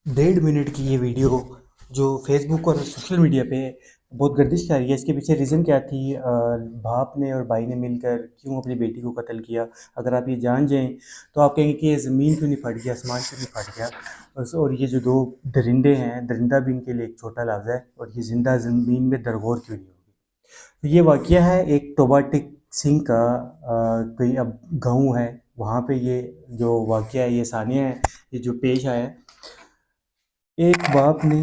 1.5 minute کی یہ video جو فیس بک اور سوشل میڈیا پہ بہت گردش کر رہی ہے، اس کے پیچھے ریزن کیا تھی؟ باپ نے اور بھائی نے مل کر کیوں اپنی بیٹی کو قتل کیا؟ اگر آپ یہ جان جائیں تو آپ کہیں گے کہ یہ زمین کیوں نہیں پھٹ گیا، آسمان کیوں نہیں پھٹ گیا؟ اور یہ جو دو درندے ہیں، درندہ بھی ان کے لیے ایک چھوٹا لفظ ہے، اور یہ زندہ زمین میں درغور کیوں نہیں ہوگی؟ تو یہ واقعہ ہے ایک ٹوبا ٹک سنگھ کا، کوئی اب گاؤں ہے وہاں پہ یہ جو واقعہ ہے، یہ ثانیہ ہے، یہ جو پیش آیا ہے۔ ایک باپ نے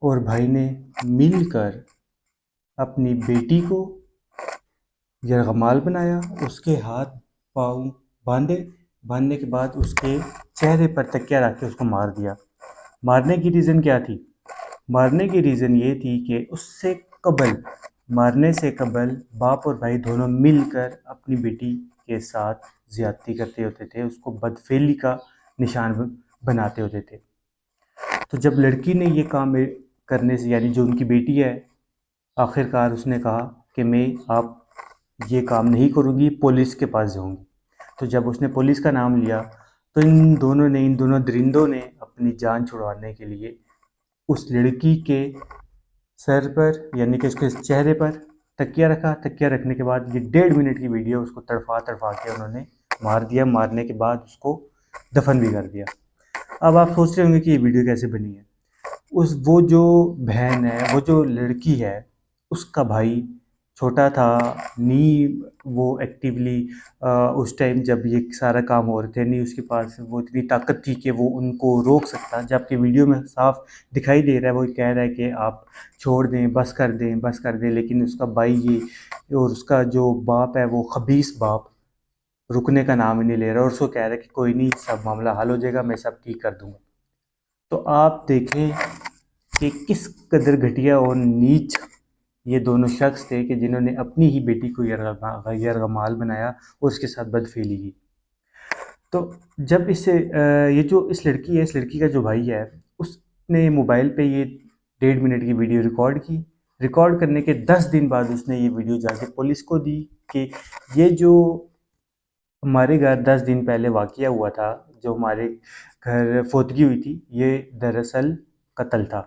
اور بھائی نے مل کر اپنی بیٹی کو یرغمال بنایا، اس کے ہاتھ پاؤں باندھنے کے بعد اس کے چہرے پر تکیہ رکھ کے اس کو مار دیا۔ مارنے کی ریزن کیا تھی؟ مارنے کی ریزن یہ تھی کہ مارنے سے قبل باپ اور بھائی دونوں مل کر اپنی بیٹی کے ساتھ زیادتی کرتے ہوتے تھے، اس کو بدفعلی کا نشان بناتے ہوتے تھے۔ تو جب لڑکی نے یہ کام کرنے سے، یعنی جو ان کی بیٹی ہے، آخر کار اس نے کہا کہ میں آپ یہ کام نہیں کروں گی، پولیس کے پاس جاؤں گی۔ تو جب اس نے پولیس کا نام لیا تو ان دونوں درندوں نے اپنی جان چھڑوانے کے لیے اس لڑکی کے سر پر، یعنی کہ اس کے چہرے پر تکیہ رکھا۔ تکیہ رکھنے کے بعد یہ 1.5 منٹ کی ویڈیو اس کو تڑپا کے انہوں نے مار دیا۔ مارنے کے بعد اس کو دفن بھی کر دیا۔ اب آپ سوچ رہے ہوں گے کہ یہ ویڈیو کیسے بنی ہے۔ وہ جو بہن ہے، وہ جو لڑکی ہے، اس کا بھائی چھوٹا تھا، نہیں وہ ایکٹیولی اس ٹائم جب یہ سارا کام ہو رہے تھے، نہیں اس کے پاس وہ اتنی طاقت تھی کہ وہ ان کو روک سکتا۔ جبکہ ویڈیو میں صاف دکھائی دے رہا ہے، وہ کہہ رہا ہے کہ آپ چھوڑ دیں، بس کر دیں، لیکن اس کا بھائی یہ اور اس کا جو باپ ہے، وہ خبیث باپ رکنے کا نام ہی نہیں لے رہا، اور اس کو کہہ رہا ہے کہ کوئی نہیں، سب معاملہ حل ہو جائے گا، میں سب ٹھیک کر دوں گا۔ تو آپ دیکھیں کہ کس قدر گھٹیا اور نیچ یہ دونوں شخص تھے کہ جنہوں نے اپنی ہی بیٹی کو یرغمال بنایا اور اس کے ساتھ بدفعلی کی۔ تو جب یہ جو اس لڑکی ہے، اس لڑکی کا جو بھائی ہے، اس نے موبائل پہ یہ 1.5 منٹ کی ویڈیو ریکارڈ کی۔ ریکارڈ کرنے کے 10 دن بعد اس نے یہ ویڈیو جا کے پولیس کو دی کہ یہ جو ہمارے گھر 10 دن پہلے واقعہ ہوا تھا، جو ہمارے گھر فوتگی ہوئی تھی، یہ دراصل قتل تھا،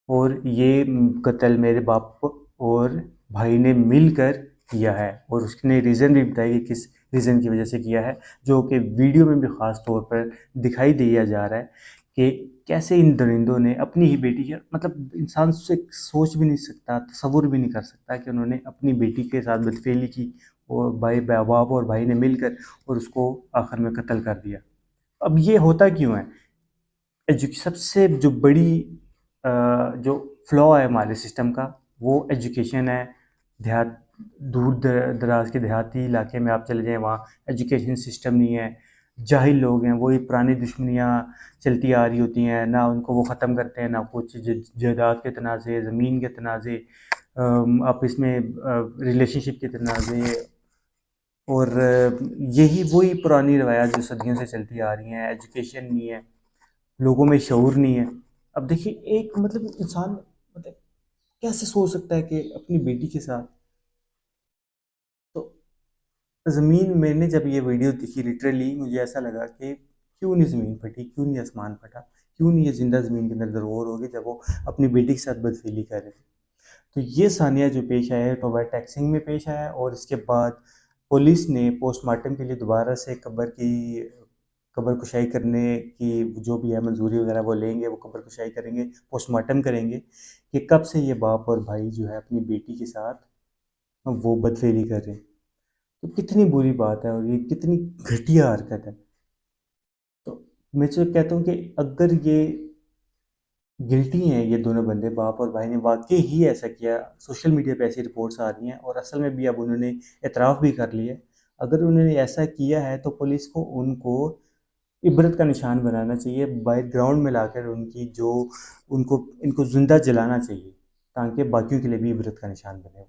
اور یہ قتل میرے باپ اور بھائی نے مل کر کیا ہے، اور اس نے ریزن بھی بتایا کہ کس ریزن کی وجہ سے کیا ہے، جو کہ ویڈیو میں بھی خاص طور پر دکھائی دیا جا رہا ہے کہ کیسے ان درندوں نے اپنی ہی بیٹی، مطلب انسان سے سوچ بھی نہیں سکتا، تصور بھی نہیں کر سکتا کہ انہوں نے اپنی بیٹی کے ساتھ بدفعلی کی، اور باپ اور بھائی نے مل کر اور اس کو آخر میں قتل کر دیا۔ اب یہ ہوتا کیوں ہے؟ سب سے جو بڑی جو فلا ہے ہمارے سسٹم کا، وہ ایجوکیشن ہے۔ دور دراز کے دیہاتی علاقے میں آپ چلے جائیں، وہاں ایجوکیشن سسٹم نہیں ہے، جاہل لوگ ہیں، وہی پرانی دشمنیاں چلتی آ رہی ہوتی ہیں، نہ ان کو وہ ختم کرتے ہیں، نہ کچھ جائیداد کے تنازع، زمین کے تنازع، آپس میں ریلیشن شپ کے تنازع، اور یہی وہی پرانی روایات جو صدیوں سے چلتی آ رہی ہیں۔ ایجوکیشن نہیں ہے، لوگوں میں شعور نہیں ہے۔ اب دیکھیے، ایک مطلب انسان مطلب کیسے سوچ سکتا ہے کہ اپنی بیٹی کے ساتھ؟ تو زمین، میں نے جب یہ ویڈیو دیکھی، لٹرلی مجھے ایسا لگا کہ کیوں نہیں زمین پھٹی، کیوں نہیں آسمان پھٹا، کیوں نہیں یہ زندہ زمین کے اندر درغور ہو گئی جب وہ اپنی بیٹی کے ساتھ بدفعلی کر رہے تھے۔ تو یہ ثانیہ جو پیش آیا ہے ٹوبا ٹیک سنگھ میں پیش آیا، اور اس کے بعد پولیس نے پوسٹ مارٹم کے لیے دوبارہ سے قبر کشائی کرنے کی جو بھی ہے منظوری وغیرہ وہ لیں گے، وہ قبر کشائی کریں گے، پوسٹ مارٹم کریں گے کہ کب سے یہ باپ اور بھائی جو ہے اپنی بیٹی کے ساتھ وہ بدفعلی کر رہے ہیں۔ تو کتنی بری بات ہے، اور یہ کتنی گھٹیا حرکت ہے۔ تو میں تو کہتا ہوں کہ اگر یہ گلٹی ہیں، یہ دونوں بندے باپ اور بھائی نے واقعی ہی ایسا کیا، سوشل میڈیا پہ ایسی رپورٹس آ رہی ہیں، اور اصل میں بھی اب انہوں نے اعتراف بھی کر لیا ہے، اگر انہوں نے ایسا کیا ہے تو پولیس کو ان کو عبرت کا نشان بنانا چاہیے، بائی گراؤنڈ میں لا کر ان کو زندہ جلانا چاہیے، تاکہ باقیوں کے لیے بھی عبرت کا نشان بنے۔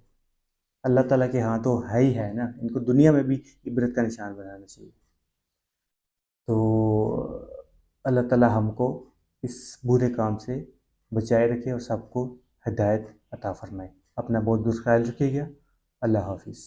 اللہ تعالیٰ کے ہاں تو ہے ہی ہے نا، ان کو دنیا میں بھی عبرت کا نشان بنانا چاہیے۔ تو اللہ تعالیٰ ہم کو اس برے کام سے بچائے رکھے اور سب کو ہدایت عطا فرمائے۔ اپنا بہت خیال رکھیے گا۔ اللہ حافظ۔